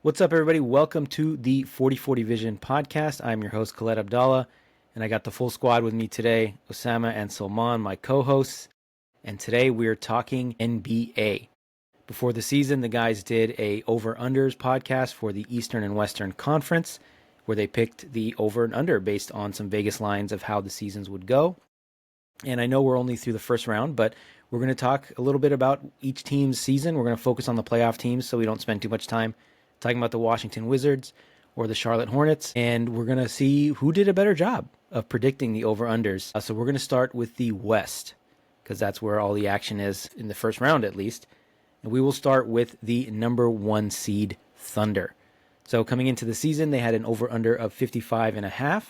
What's up, everybody? Welcome to the 4040 Vision podcast. I'm your host, Khaled Abdallah, and I got the full squad with me today, Osama and Sulman, my co-hosts. And today we're talking NBA. Before the season, the guys did a over-unders podcast for the Eastern and Western Conference, where they picked the over and under based on some Vegas lines of how the seasons would go. And I know we're only through the first round, but we're going to talk a little bit about each team's season. We're going to focus on the playoff teams so we don't spend too much time talking about the Washington Wizards or the Charlotte Hornets, and we're going to see who did a better job of predicting the over-unders. So we're going to start with the West, because that's where all the action is in the first round at least. And we will start with the number one seed Thunder. So coming into the season, they had an over-under of 55.5.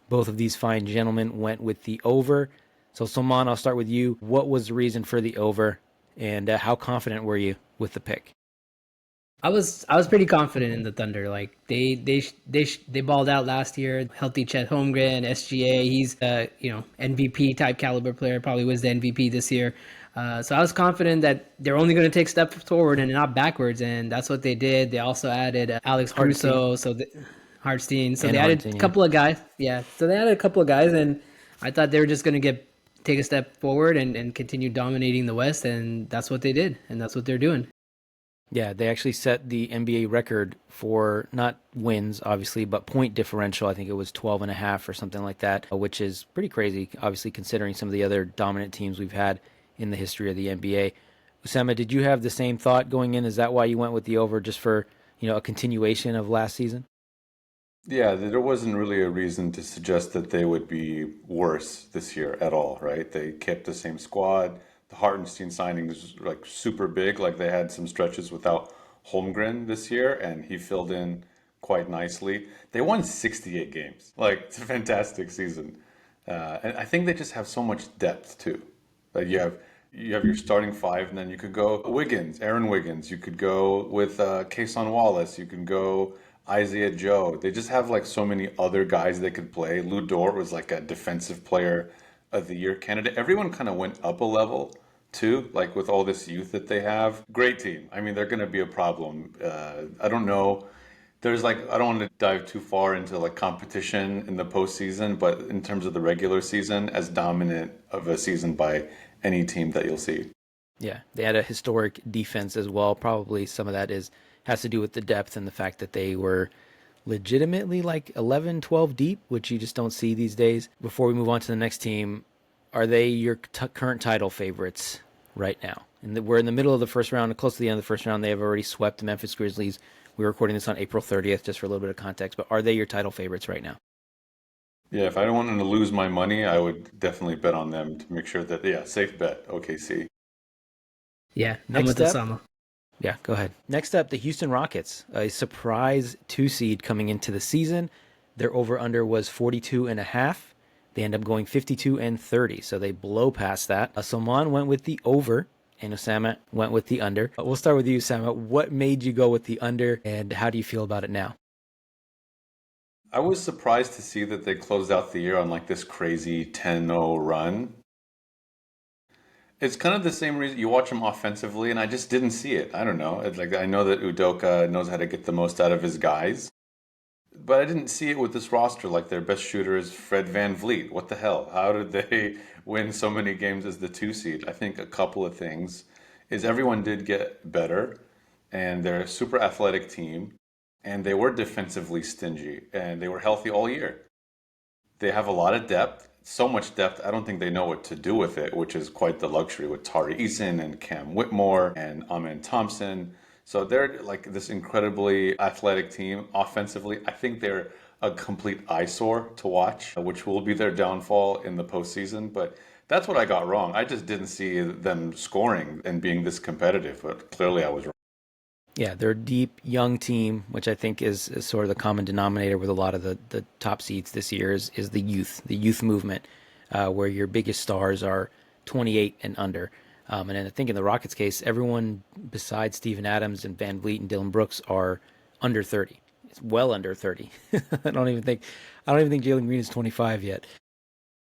Both of these fine gentlemen went with the over. So Salman, I'll start with you. What was the reason for the over, and how confident were you with the pick? I was pretty confident in the Thunder. Like they balled out last year. Healthy Chet Holmgren, SGA. He's MVP type caliber player. Probably was the MVP this year. So I was confident that they're only going to take steps forward and not backwards, and that's what they did. They also added Alex Caruso, Hartenstein. So they added a couple of guys. Yeah, so they added a couple of guys, and I thought they were just going to take a step forward and continue dominating the West, and that's what they did, and that's what they're doing. Yeah, they actually set the NBA record for not wins, obviously, but point differential. I think it was 12.5 or something like that, which is pretty crazy, obviously, considering some of the other dominant teams we've had in the history of the NBA. Osama, did you have the same thought going in? Is that why you went with the over, just for, a continuation of last season? Yeah, there wasn't really a reason to suggest that they would be worse this year at all, right? They kept the same squad. The Hartenstein signing is like super big. Like they had some stretches without Holmgren this year, and he filled in quite nicely. They won 68 games. Like it's a fantastic season, and I think they just have so much depth too. Like you have your starting five, and then you could go Wiggins, Aaron Wiggins. You could go with Kason Wallace. You can go Isaiah Joe. They just have like so many other guys they could play. Lou Dort was like a defensive player of the year candidate. Everyone kind of went up a level too, like with all this youth that they have. Great team. I mean, they're going to be a problem. I don't know. There's like, I don't want to dive too far into like competition in the postseason, but in terms of the regular season, as dominant of a season by any team that you'll see. Yeah, they had a historic defense as well. Probably some of that has to do with the depth and the fact that they were legitimately like 11, 12 deep, which you just don't see these days. Before we move on to the next team, are they your current title favorites right now? And we're in the middle of the first round, close to the end of the first round. They have already swept the Memphis Grizzlies. We're recording this on April 30th, just for a little bit of context. But are they your title favorites right now? Yeah, if I don't want to lose my money, I would definitely bet on them to make sure that, yeah, safe bet, OKC. Yeah, I'm with Osama. Yeah, go ahead. Next up, the Houston Rockets, a surprise 2 seed coming into the season. Their over-under was 42.5. They end up going 52 and 30, so they blow past that. Salman went with the over, and Osama went with the under. We'll start with you, Osama. What made you go with the under, and how do you feel about it now? I was surprised to see that they closed out the year on like this crazy 10-0 run. It's kind of the same reason you watch him offensively, and I just didn't see it. I don't know. It's like I know that Udoka knows how to get the most out of his guys, but I didn't see it with this roster. Like their best shooter is Fred VanVleet. What the hell? How did they win so many games as the 2 seed? I think a couple of things is everyone did get better, and they're a super athletic team, and they were defensively stingy, and they were healthy all year. They have a lot of depth, so much depth. I don't think they know what to do with it, which is quite the luxury with Tari Eason and Cam Whitmore and Amen Thompson. So they're like this incredibly athletic team offensively. I think they're a complete eyesore to watch, which will be their downfall in the postseason. But that's what I got wrong. I just didn't see them scoring and being this competitive, but clearly I was wrong. Yeah, they're a deep, young team, which I think is sort of the common denominator with a lot of the top seeds this year is the youth movement, where your biggest stars are 28 and under. And then I think in the Rockets case, everyone besides Steven Adams and VanVleet and Dylan Brooks are under 30. It's well under 30. I don't even think Jalen Green is 25 yet.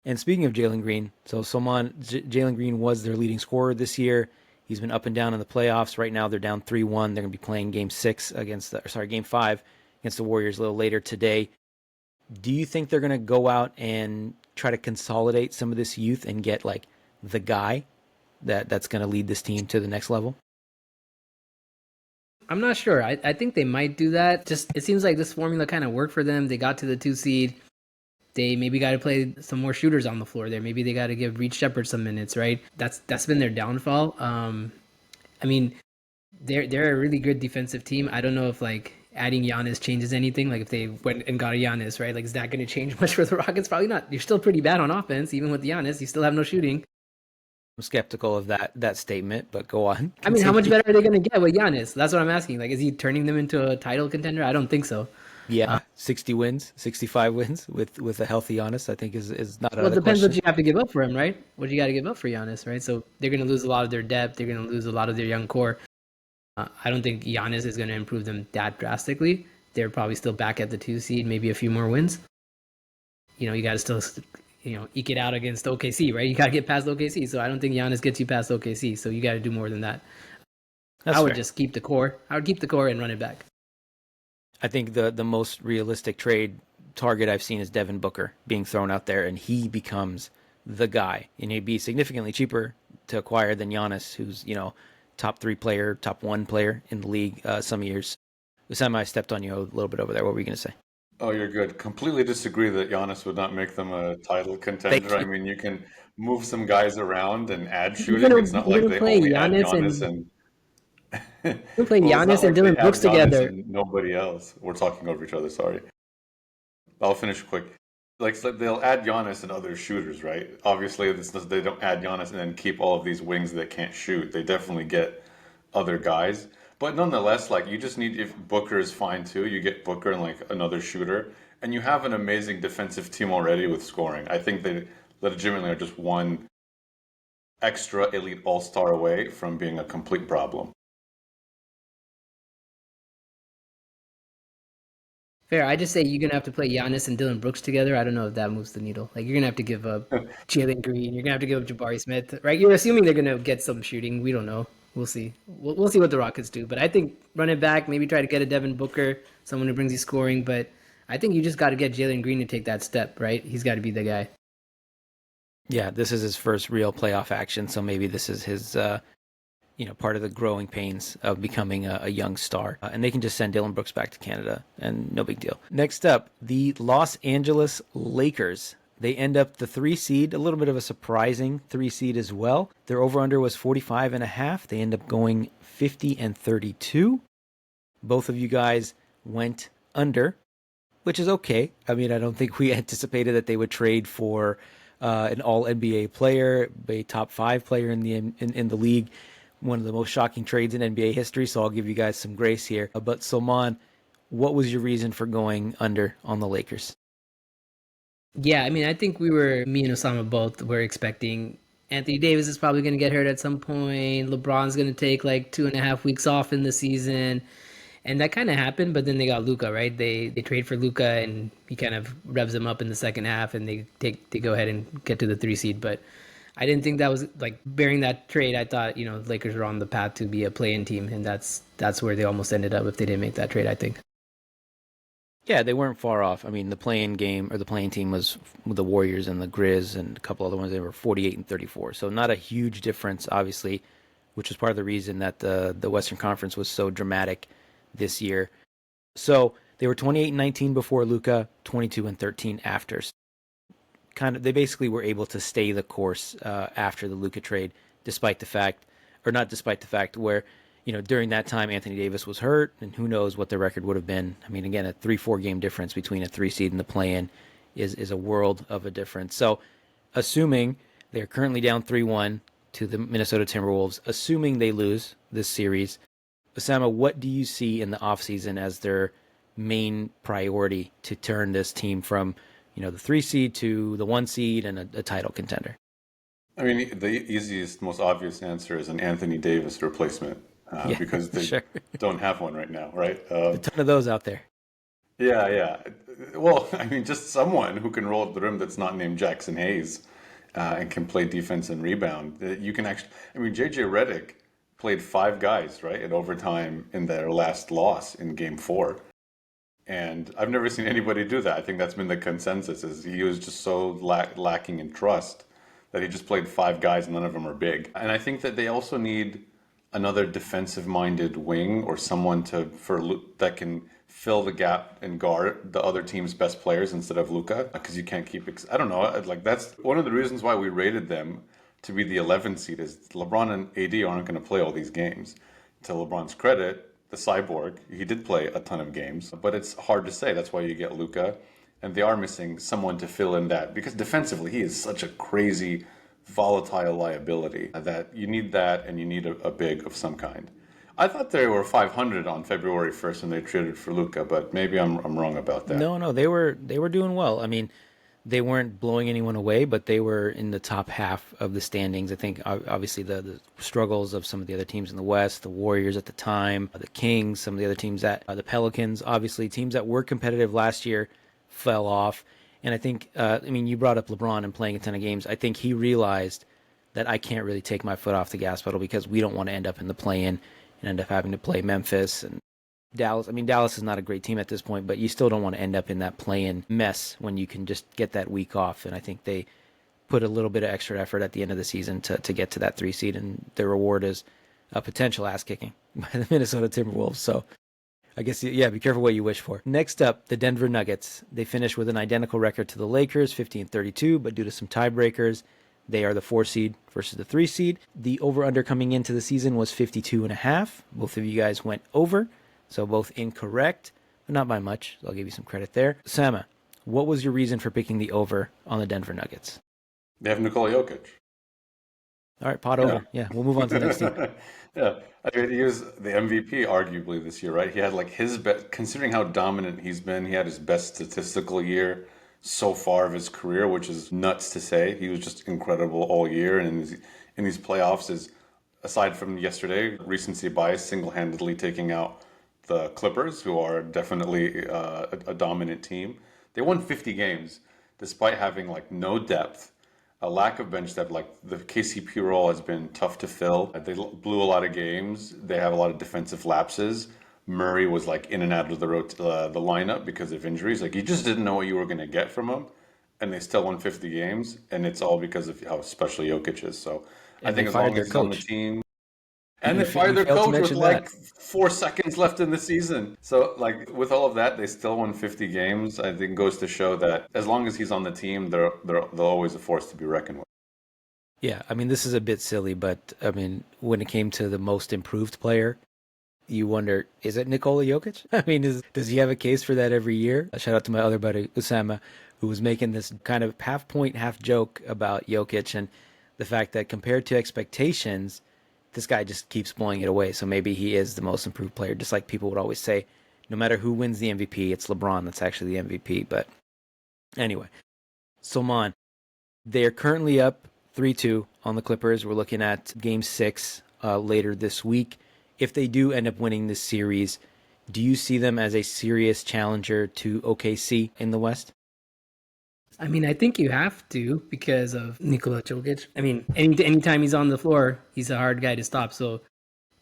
And speaking of Jalen Green, so Jalen Green was their leading scorer this year. He's been up and down in the playoffs. Right now, they're down 3-1. They're going to be playing Game 5 against the Warriors a little later today. Do you think they're going to go out and try to consolidate some of this youth and get like the guy that's going to lead this team to the next level? I'm not sure. I think they might do that. Just it seems like this formula kind of worked for them. They got to the 2 seed. They maybe got to play some more shooters on the floor there. Maybe they got to give Reed Shepherd some minutes, right? That's been their downfall. I mean, they're a really good defensive team. I don't know if like adding Giannis changes anything. Like if they went and got a Giannis, right? Like is that going to change much for the Rockets? Probably not. You're still pretty bad on offense, even with Giannis. You still have no shooting. I'm skeptical of that statement, but go on. I mean, how much better are they going to get with Giannis? That's what I'm asking. Like, is he turning them into a title contender? I don't think so. Yeah, 60 wins, 65 wins with a healthy Giannis, I think is not Well, out it of the depends question. what you have to give up for him, right? What you got to give up for Giannis, right? So they're going to lose a lot of their depth. They're going to lose a lot of their young core. I don't think Giannis is going to improve them that drastically. They're probably still back at the 2 seed, maybe a few more wins. You got to still, eke it out against OKC, right? You got to get past OKC. So I don't think Giannis gets you past OKC. So you got to do more than that. That's I would fair. just keep the core. I would keep the core and run it back. I think the most realistic trade target I've seen is Devin Booker being thrown out there, and he becomes the guy. And he'd be significantly cheaper to acquire than Giannis, who's, top 3 player, top 1 player in the league some years. Osama, I stepped on you a little bit over there. What were you going to say? Oh, you're good. Completely disagree that Giannis would not make them a title contender. I mean, you can move some guys around and add shooting. It's not You're like gonna they play only add Giannis Giannis and and you're play well, it's not Giannis and like they Dylan Brooks have Giannis together. and nobody else. We're talking over each other, sorry. I'll finish quick. Like so they'll add Giannis and other shooters, right? Obviously, they don't add Giannis and then keep all of these wings that can't shoot. They definitely get other guys. But nonetheless, like you just need if Booker is fine too, you get Booker and like another shooter, and you have an amazing defensive team already with scoring. I think they legitimately are just one extra elite all-star away from being a complete problem. Fair. I just say you're gonna have to play Giannis and Dylan Brooks together. I don't know if that moves the needle. Like you're gonna have to give up Jalen Green. You're gonna have to give up Jabari Smith, right? You're assuming they're gonna get some shooting. We don't know. We'll see. We'll see what the Rockets do. But I think run it back. Maybe try to get a Devin Booker, someone who brings you scoring. But I think you just got to get Jalen Green to take that step, right? He's got to be the guy. Yeah, this is his first real playoff action, so maybe this is his, part of the growing pains of becoming a young star. And they can just send Dylan Brooks back to Canada, and no big deal. Next up, the Los Angeles Lakers. They end up the 3 seed, a little bit of a surprising 3 seed as well. Their over-under was 45.5. They end up going 50-32. Both of you guys went under, which is okay. I mean, I don't think we anticipated that they would trade for an all-NBA player, a top 5 player in the league. One of the most shocking trades in NBA history, so I'll give you guys some grace here. But Sulman, what was your reason for going under on the Lakers? Yeah, I mean, I think me and Osama both were expecting Anthony Davis is probably going to get hurt at some point. LeBron's going to take like 2.5 weeks off in the season. And that kind of happened, but then they got Luka, right? They trade for Luka, and he kind of revs them up in the second half, and they go ahead and get to the 3 seed. But I didn't think that was like bearing that trade. I thought Lakers were on the path to be a play-in team, and that's where they almost ended up if they didn't make that trade. I think. Yeah, they weren't far off. I mean, the play-in team was the Warriors and the Grizz and a couple other ones. They were 48-34, so not a huge difference, obviously, which was part of the reason that the Western Conference was so dramatic this year. So they were 28-19 before Luka, 22-13 after. They basically were able to stay the course after the Luka trade, where during that time Anthony Davis was hurt, and who knows what the record would have been. I mean, again, a 3-4 game difference between a 3 seed and the play-in is a world of a difference. So, assuming they're currently down 3-1 to the Minnesota Timberwolves, assuming they lose this series, Osama, what do you see in the offseason as their main priority to turn this team from, the 3 seed to the 1 seed and a title contender? I mean, the easiest, most obvious answer is an Anthony Davis replacement because they sure. don't have one right now, right? A ton of those out there. Yeah. Well, I mean, just someone who can roll at the rim that's not named Jackson Hayes and can play defense and rebound. You can actually, I mean, JJ Redick played five guys, right, in overtime in their last loss in game four. And I've never seen anybody do that. I think that's been the consensus is he was just so lacking in trust that he just played five guys, none of them are big. And I think that they also need another defensive-minded wing or someone that can fill the gap and guard the other team's best players instead of Luka, because you can't keep. I don't know. Like that's one of the reasons why we rated them to be the 11th seed is LeBron and AD aren't going to play all these games. To LeBron's credit, the cyborg, he did play a ton of games, but it's hard to say. That's why you get Luka, and they are missing someone to fill in that because defensively he is such a crazy, volatile liability that you need that, and you need a big of some kind. I thought they were 500 on February 1st when they traded for Luka, but maybe I'm wrong about that. No, they were doing well. I mean, they weren't blowing anyone away, but they were in the top half of the standings. I think obviously the struggles of some of the other teams in the West, the Warriors at the time, the Kings, some of the other teams that the Pelicans, obviously teams that were competitive last year fell off. And I think, I mean, you brought up LeBron and playing a ton of games. I think he realized that I can't really take my foot off the gas pedal because we don't want to end up in the play-in and end up having to play Memphis and Dallas. I mean, Dallas is not a great team at this point, but you still don't want to end up in that play-in mess when you can just get that week off. And I think they put a little bit of extra effort at the end of the season to get to that 3 seed, and their reward is a potential ass-kicking by the Minnesota Timberwolves. So I guess, yeah, be careful what you wish for. Next up, the Denver Nuggets. They finished with an identical record to the Lakers, 50-32, but due to some tiebreakers, they are the 4 seed versus the 3 seed. The over-under coming into the season was 52.5. Both of you guys went over. So both incorrect, but not by much. So I'll give you some credit there. Osama, what was your reason for picking the over on the Denver Nuggets? They have Nikola Jokic. All right, pot over. Yeah, we'll move on to the next team. Yeah, I mean, he was the MVP arguably this year, right? He had like his best, considering how dominant he's been, he had his best statistical year so far of his career, which is nuts to say. He was just incredible all year, and in these playoffs is, aside from yesterday, recency bias single-handedly taking out the Clippers, who are definitely a dominant team. They won 50 games despite having like no depth, a lack of bench depth. Like the KCP role has been tough to fill. They blew a lot of games. They have a lot of defensive lapses. Murray was like in and out of the lineup because of injuries. Like you just didn't know what you were going to get from him, and they still won 50 games, and it's all because of how special Jokic is. So I think as long as he's on the team. And they fired their coach with like 4 seconds left in the season. So, like, with all of that, they still won 50 games. I think goes to show that as long as he's on the team, they're always a force to be reckoned with. Yeah, I mean, this is a bit silly, but I mean, when it came to the most improved player, you wonder, is it Nikola Jokic? I mean, does he have a case for that every year? A shout out to my other buddy, Osama, who was making this kind of half point, half joke about Jokic and the fact that compared to expectations, this guy just keeps blowing it away. So maybe he is the most improved player, just like people would always say, no matter who wins the MVP, it's LeBron that's actually the MVP. But anyway, Sulman, they are currently up 3-2 on the Clippers. We're looking at Game 6 later this week. If they do end up winning this series, do you see them as a serious challenger to OKC in the West? I mean, I think you have to because of Nikola Jokic. I mean, anytime he's on the floor, he's a hard guy to stop. So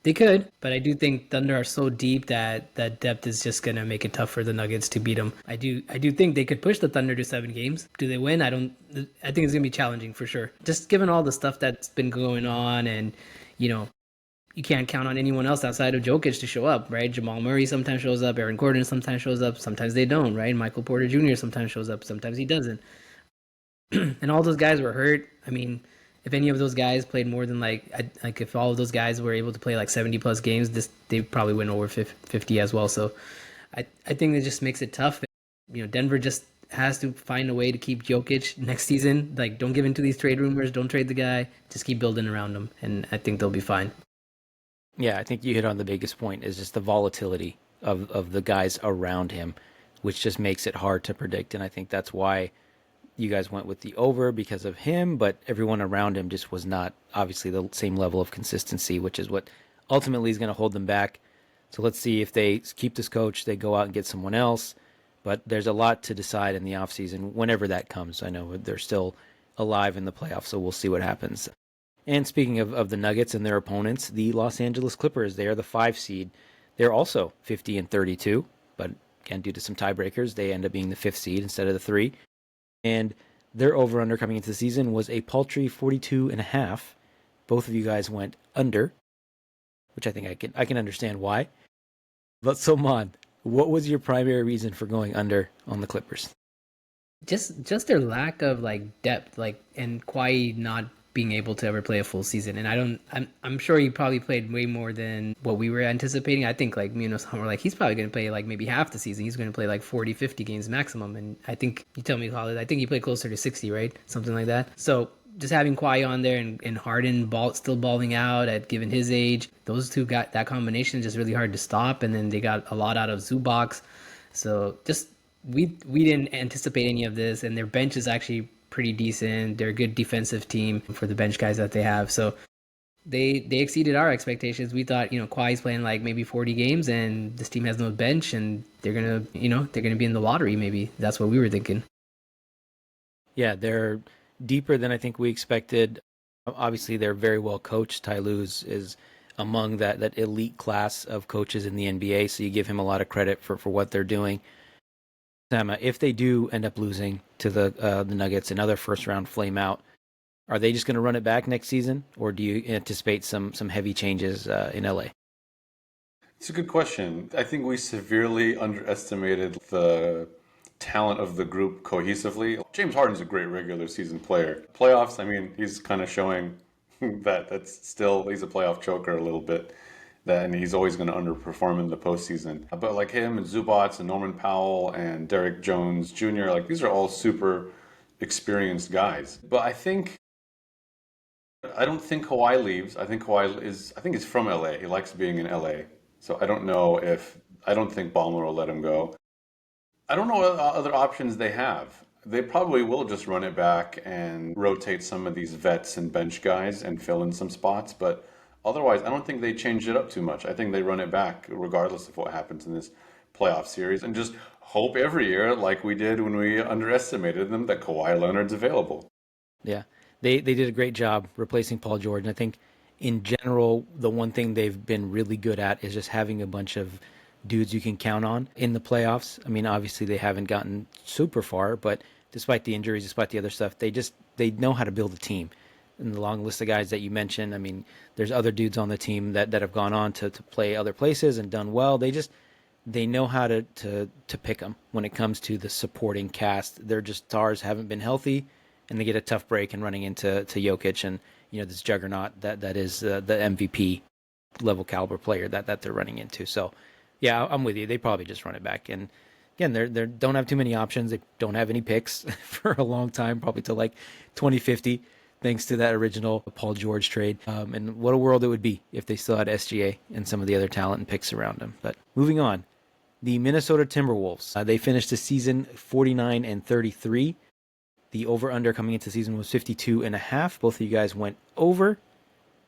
they could, but I do think Thunder are so deep that that depth is just going to make it tough for the Nuggets to beat them. I do think they could push the Thunder to 7 games. Do they win? I think it's going to be challenging for sure. Just given all the stuff that's been going on, and, you know, you can't count on anyone else outside of Jokic to show up, right? Jamal Murray sometimes shows up. Aaron Gordon sometimes shows up. Sometimes they don't, right? Michael Porter Jr. sometimes shows up. Sometimes he doesn't. And all those guys were hurt. I mean, if any of those guys played more than like if all of those guys were able to play like 70 plus games, they probably went over 50 as well. So I think it just makes it tough. You know, Denver just has to find a way to keep Jokic next season. Like, don't give in to these trade rumors. Don't trade the guy. Just keep building around him, and I think they'll be fine. Yeah, I think you hit on the biggest point is just the volatility of the guys around him, which just makes it hard to predict. And I think that's why you guys went with the over because of him, but everyone around him just was not obviously the same level of consistency, which is what ultimately is going to hold them back. So let's see if they keep this coach, they go out and get someone else. But there's a lot to decide in the offseason whenever that comes. I know they're still alive in the playoffs, so we'll see what happens. And speaking of the Nuggets and their opponents, the Los Angeles Clippers, they are the 5 seed. They're also 50 and 32, but again, due to some tiebreakers, they end up being the 5th seed instead of the 3. And their over-under coming into the season was a paltry 42 and a half. Both of you guys went under, which I think I can understand why. But Salman, what was your primary reason for going under on the Clippers? Just their lack of like depth, like, and Kawhi not being able to ever play a full season. And I'm sure he probably played way more than what we were anticipating. I think like me and Osama were like, he's probably going to play like maybe half the season. He's going to play like 40, 50 games maximum. And I think, you tell me, Khaled, I think he played closer to 60, right? Something like that. So just having Kawhi on there and Harden still balling out at given his age, those two got that combination just really hard to stop. And then they got a lot out of Zubac. So just we didn't anticipate any of this, and their bench is actually pretty decent. They're a good defensive team for the bench guys that they have. So they exceeded our expectations. We thought, Kawhi's playing like maybe 40 games and this team has no bench and they're going to be in the lottery maybe. That's what we were thinking. Yeah, they're deeper than I think we expected. Obviously, they're very well coached. Ty Lue is among that elite class of coaches in the NBA, so you give him a lot of credit for what they're doing. Osama, if they do end up losing to the Nuggets, another first-round flame out, are they just going to run it back next season, or do you anticipate some heavy changes in LA? It's a good question. I think we severely underestimated the talent of the group cohesively. James Harden's a great regular season player. Playoffs, I mean, he's kind of showing he's a playoff choker a little bit. And he's always going to underperform in the postseason. But like him and Zubac and Norman Powell and Derek Jones Jr., like these are all super experienced guys. But I don't think Kawhi leaves. I think he's from LA. He likes being in LA. So I don't think Ballmer will let him go. I don't know what other options they have. They probably will just run it back and rotate some of these vets and bench guys and fill in some spots. But otherwise, I don't think they change it up too much. I think they run it back regardless of what happens in this playoff series and just hope every year, like we did when we underestimated them, that Kawhi Leonard's available. Yeah, they did a great job replacing Paul George. And I think in general, the one thing they've been really good at is just having a bunch of dudes you can count on in the playoffs. I mean, obviously they haven't gotten super far, but despite the injuries, despite the other stuff, they know how to build a team. And the long list of guys that you mentioned, I mean, there's other dudes on the team that have gone on to play other places and done well. They know how to pick them when it comes to the supporting cast. They're just stars, haven't been healthy, and they get a tough break and running into Jokic and this juggernaut that is the MVP level caliber player that they're running into. So yeah, I'm with you. They probably just run it back. And again, they don't have too many options. They don't have any picks for a long time, probably till like 2050, thanks to that original Paul George trade. And what a world it would be if they still had SGA and some of the other talent and picks around them. But moving on, the Minnesota Timberwolves. They finished the season 49 and 33. The over-under coming into the season was 52 and a half. Both of you guys went over.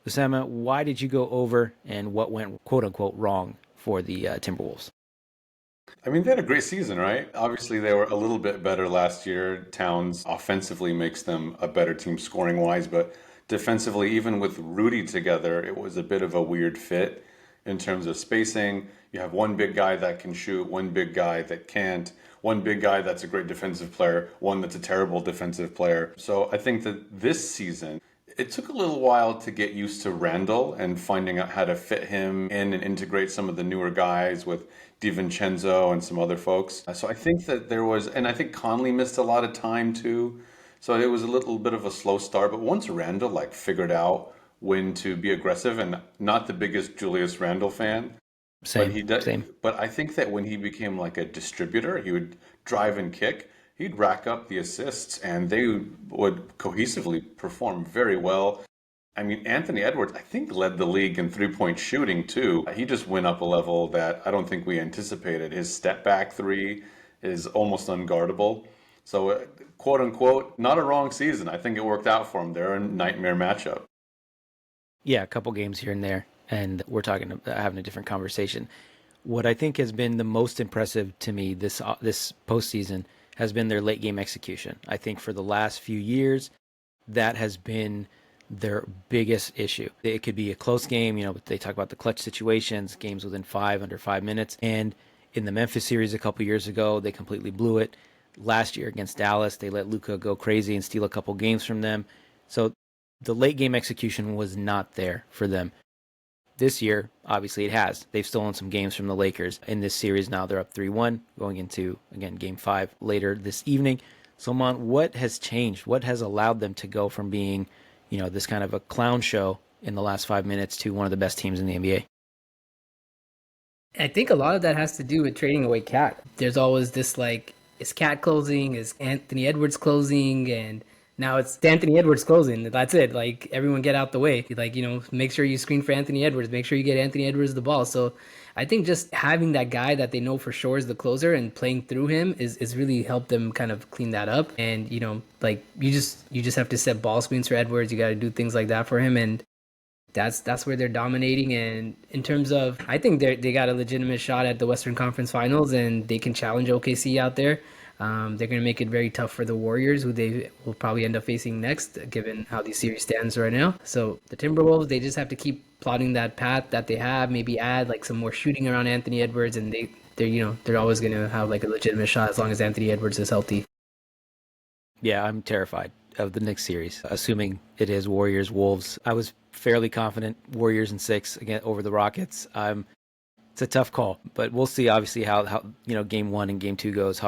Osama, why did you go over, and what went quote-unquote wrong for the Timberwolves? I mean, they had a great season, right? Obviously, they were a little bit better last year. Towns offensively makes them a better team scoring-wise, but defensively, even with Rudy together, it was a bit of a weird fit in terms of spacing. You have one big guy that can shoot, one big guy that can't, one big guy that's a great defensive player, one that's a terrible defensive player. So I think that this season, it took a little while to get used to Randall and finding out how to fit him in and integrate some of the newer guys with DiVincenzo and some other folks. So I think that and I think Conley missed a lot of time too. So it was a little bit of a slow start. But once Randall figured out when to be aggressive, and not the biggest Julius Randle fan, Same. But I think that when he became like a distributor, he would drive and kick. He'd rack up the assists, and they would cohesively perform very well. I mean, Anthony Edwards, I think, led the league in three-point shooting, too. He just went up a level that I don't think we anticipated. His step-back three is almost unguardable. So, quote-unquote, not a wrong season. I think it worked out for him. They're a nightmare matchup. Yeah, a couple games here and there, and we're having a different conversation. What I think has been the most impressive to me this postseason has been their late game execution. I think for the last few years, that has been their biggest issue. It could be a close game, but they talk about the clutch situations, games within under 5 minutes. And in the Memphis series a couple years ago, they completely blew it. Last year against Dallas, they let Luka go crazy and steal a couple games from them. So the late game execution was not there for them. This year, obviously it has. They've stolen some games from the Lakers. In this series now, they're up 3-1, going into, again, Game 5 later this evening. Sulman, what has changed? What has allowed them to go from being, this kind of a clown show in the last 5 minutes to one of the best teams in the NBA? I think a lot of that has to do with trading away Cat. There's always this is Cat closing? Is Anthony Edwards closing? And now it's Anthony Edwards closing. That's it. Like, everyone get out the way. Make sure you screen for Anthony Edwards. Make sure you get Anthony Edwards the ball. So I think just having that guy that they know for sure is the closer and playing through him is really helped them kind of clean that up. And, you just have to set ball screens for Edwards. You got to do things like that for him. And that's where they're dominating. And in terms of, I think they got a legitimate shot at the Western Conference Finals, and they can challenge OKC out there. They're going to make it very tough for the Warriors, who they will probably end up facing next, given how the series stands right now. So the Timberwolves, they just have to keep plotting that path that they have, maybe add some more shooting around Anthony Edwards, and they're always going to have a legitimate shot as long as Anthony Edwards is healthy. Yeah, I'm terrified of the next series, assuming it is Warriors-Wolves. I was fairly confident Warriors in 6 again over the Rockets. It's a tough call, but we'll see obviously how game 1 and game 2 goes,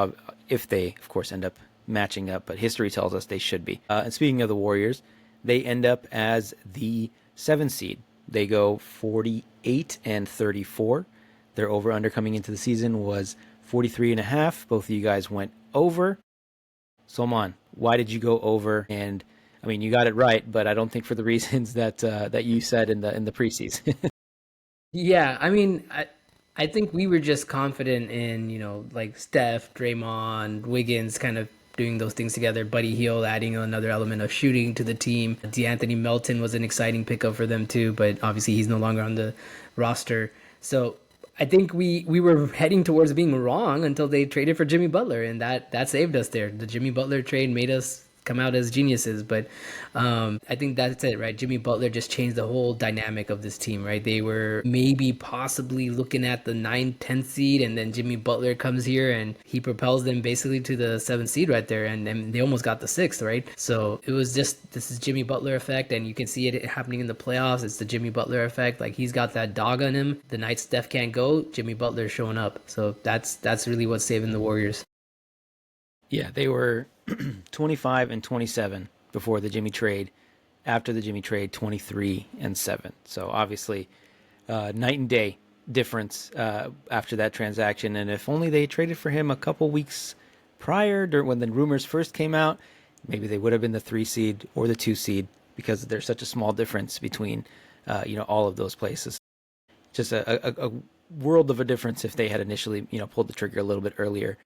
if they of course end up matching up, but history tells us they should be. And speaking of the Warriors, they end up as the 7 seed. They go 48-34. Their over-under coming into the season was 43.5. Both of you guys went over. Sulman, why did you go over? And I mean, you got it right, but I don't think for the reasons that you said in the preseason. Yeah, I mean, I think we were just confident in, Steph, Draymond, Wiggins kind of doing those things together. Buddy Hield adding another element of shooting to the team. DeAnthony Melton was an exciting pickup for them too, but obviously he's no longer on the roster. So I think we were heading towards being wrong until they traded for Jimmy Butler, and that saved us there. The Jimmy Butler trade made us come out as geniuses, but I think that's it, right? Jimmy Butler just changed the whole dynamic of this team, right? They were maybe possibly looking at the 9-10 seed, and then Jimmy Butler comes here and he propels them basically to the 7th seed right there, and they almost got the 6th, right? So it was just, this is Jimmy Butler effect, and you can see it happening in the playoffs. It's the Jimmy Butler effect. He's got that dog on him. The night Steph can't go, Jimmy Butler's showing up. So that's really what's saving the Warriors. Yeah, they were 25-27 before the Jimmy trade. After the Jimmy trade, 23-7. So obviously, night and day difference after that transaction. And if only they traded for him a couple weeks prior, when the rumors first came out, maybe they would have been the 3 seed or the 2 seed, because there's such a small difference between all of those places. Just a world of a difference if they had initially pulled the trigger a little bit earlier.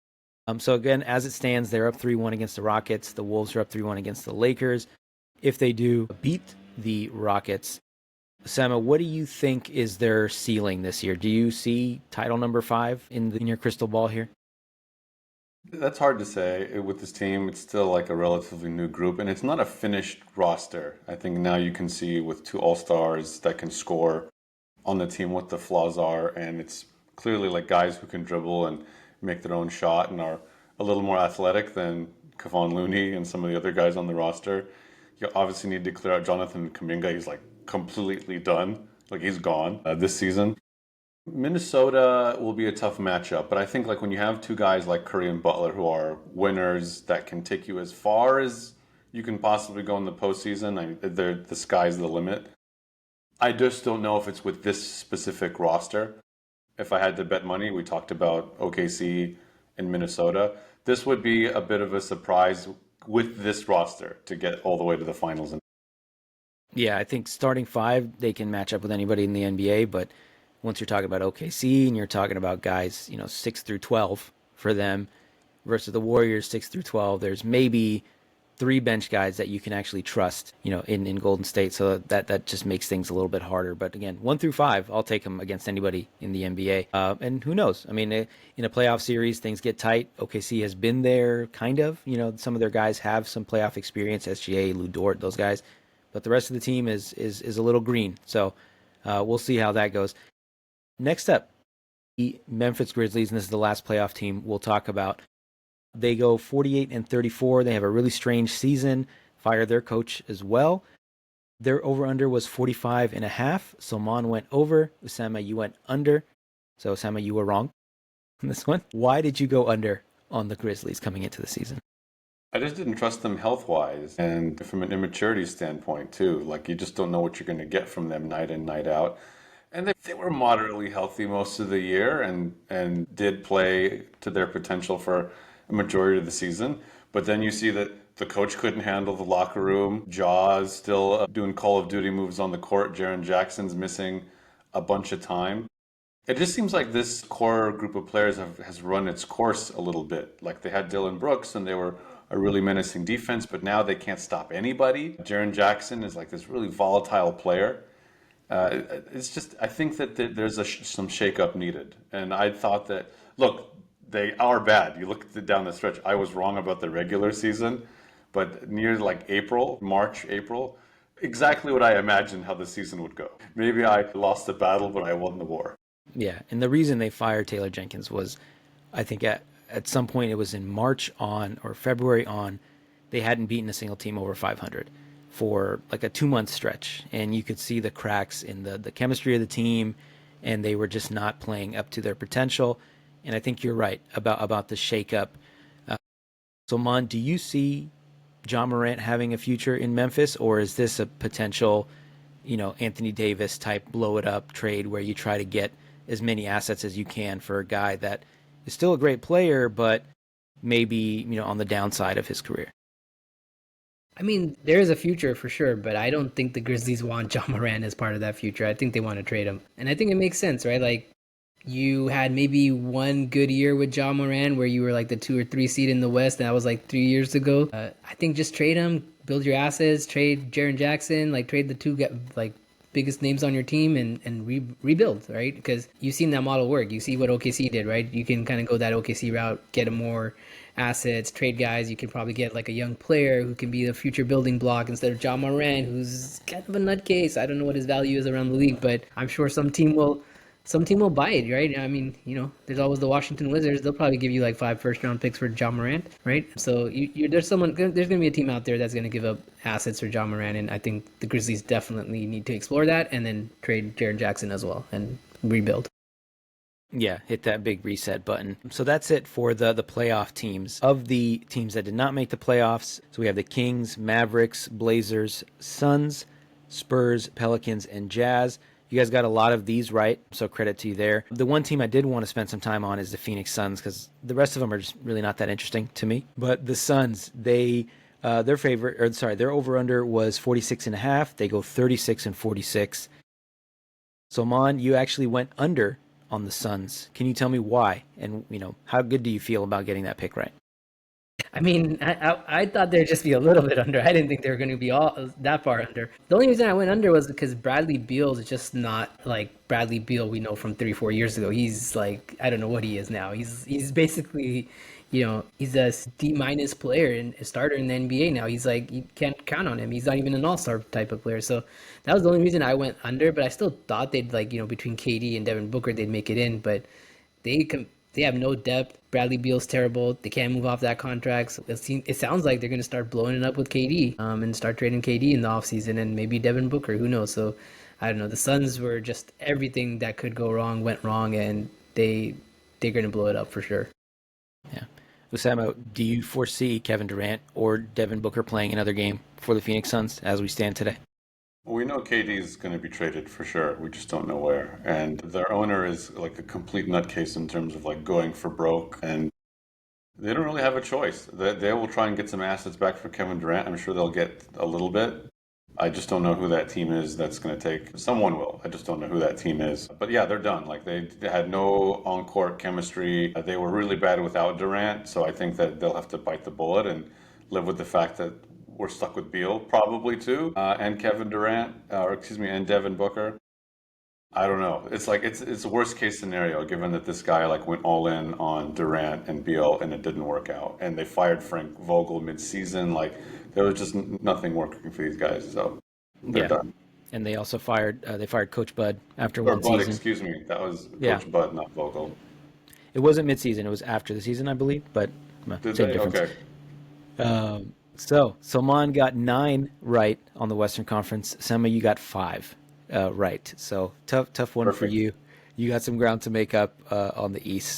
So again, as it stands, they're up 3-1 against the Rockets. The Wolves are up 3-1 against the Lakers. If they do beat the Rockets, Osama, what do you think is their ceiling this year? Do you see title number 5 in your crystal ball here? That's hard to say with this team. It's still a relatively new group, and it's not a finished roster. I think now you can see with 2 All-Stars that can score on the team what the flaws are, and it's clearly guys who can dribble and make their own shot and are a little more athletic than Kevon Looney and some of the other guys on the roster. You obviously need to clear out Jonathan Kuminga. He's completely done. He's gone this season. Minnesota will be a tough matchup, but I think when you have 2 guys like Curry and Butler who are winners that can take you as far as you can possibly go in the postseason, the sky's the limit. I just don't know if it's with this specific roster. If I had to bet money, we talked about OKC and Minnesota. This would be a bit of a surprise with this roster to get all the way to the finals. Yeah, I think starting 5, they can match up with anybody in the NBA, but once you're talking about OKC and you're talking about guys, 6 through 12 for them versus the Warriors 6 through 12, there's maybe 3 bench guys that you can actually trust, in Golden State. So that just makes things a little bit harder. But again, 1 through 5, I'll take them against anybody in the NBA. And who knows? I mean, in a playoff series, things get tight. OKC has been there, kind of. Some of their guys have some playoff experience, SGA, Lou Dort, those guys. but the rest of the team is a little green. So we'll see how that goes. Next up, the Memphis Grizzlies, and this is the last playoff team we'll talk about. They go 48-34. They have a really strange season. Fire their coach as well. Their over-under was 45.5. Sulman went over. Osama, you went under. So, Osama, you were wrong on this one. Why did you go under on the Grizzlies coming into the season? I just didn't trust them health-wise and from an immaturity standpoint too. Like you just don't know what you're going to get from them night in, night out. And they were moderately healthy most of the year and did play to their potential for a majority of the season. But then you see that the coach couldn't handle the locker room. Jaws still doing Call of Duty moves on the court. Jaren Jackson's missing a bunch of time. It just seems like this core group of players has run its course a little bit. Like they had Dylan Brooks and they were a really menacing defense, but now they can't stop anybody. Jaren Jackson is like this really volatile player. It's just, I think that there's some shakeup needed. And I thought that, look, they are bad. You look down the stretch, I was wrong about the regular season, but near like March, April, exactly what I imagined how the season would go. Maybe I lost the battle, but I won the war. Yeah, and the reason they fired Taylor Jenkins was, I think at some point it was in March on or February on, they hadn't beaten a single team over 500 for like a 2-month stretch, and you could see the cracks in the chemistry of the team, and they were just not playing up to their potential. And I think you're right about the shakeup. Sulman, do you see Ja Morant having a future in Memphis, or is this a potential, Anthony Davis type blow it up trade where you try to get as many assets as you can for a guy that is still a great player, but maybe, on the downside of his career? I mean, there is a future for sure, but I don't think the Grizzlies want Ja Morant as part of that future. I think they want to trade him. And I think it makes sense, right? Like, you had maybe one good year with Ja Morant where you were like the 2 or 3 seed in the West, and that was like 3 years ago. I think just trade him, build your assets, trade Jaren Jackson, like trade the two biggest names on your team and rebuild, right? Because you've seen that model work. You see what OKC did, right? You can kind of go that OKC route, get a more assets, trade guys. You can probably get like a young player who can be the future building block instead of Ja Morant, who's kind of a nutcase. I don't know what his value is around the league, but I'm sure some team will buy it, right? I mean, there's always the Washington Wizards. They'll probably give you like 5 first-round picks for Ja Morant, right? So there's going to be a team out there that's going to give up assets for Ja Morant, and I think the Grizzlies definitely need to explore that and then trade Jaren Jackson as well and rebuild. Yeah, hit that big reset button. So that's it for the playoff teams. Of the teams that did not make the playoffs, so we have the Kings, Mavericks, Blazers, Suns, Spurs, Pelicans, and Jazz. You guys got a lot of these right, so credit to you there. The one team I did want to spend some time on is the Phoenix Suns, because the rest of them are just really not that interesting to me. But the Suns, their over-under was 46.5. They go 36-46. So, Man, you actually went under on the Suns. Can you tell me why? And, how good do you feel about getting that pick right? I mean, I thought they'd just be a little bit under. I didn't think they were going to be all that far under. The only reason I went under was because Bradley Beal is just not like Bradley Beal we know from 3-4 years ago. He's like, I don't know what he is now. He's basically, he's a D- player and a starter in the NBA now. He's like, you can't count on him. He's not even an all-star type of player. So that was the only reason I went under, but I still thought they'd like, between KD and Devin Booker, they'd make it in, but they have no depth. Bradley Beal's terrible. They can't move off that contract. So it sounds like they're going to start blowing it up with KD and start trading KD in the offseason and maybe Devin Booker. Who knows? So I don't know. The Suns were just everything that could go wrong went wrong, and they're going to blow it up for sure. Yeah. Osama, do you foresee Kevin Durant or Devin Booker playing another game for the Phoenix Suns as we stand today? Well, we know KD is going to be traded for sure. We just don't know where. And their owner is like a complete nutcase in terms of like going for broke. And they don't really have a choice. They will try and get some assets back for Kevin Durant. I'm sure they'll get a little bit. I just don't know who that team is that's going to take. Someone will. I just don't know who that team is. But yeah, they're done. Like they had no on-court chemistry. They were really bad without Durant. So I think that they'll have to bite the bullet and live with the fact that we're stuck with Beal probably too, and Kevin Durant, and Devin Booker. I don't know. It's like it's a worst case scenario given that this guy like went all in on Durant and Beal and it didn't work out, and they fired Frank Vogel mid-season. Like there was just nothing working for these guys. So They're Yeah, done. and they also fired Coach Bud after Or one Bud, season. excuse me. That was Yeah, Coach Bud, not Vogel. it wasn't midseason; it was after the season, I believe, but Did same they? difference. Okay. So Salman got 9 right on the Western Conference. Sema, you got 5 right. So tough one for Perfect. you. You got some ground to make up on the East.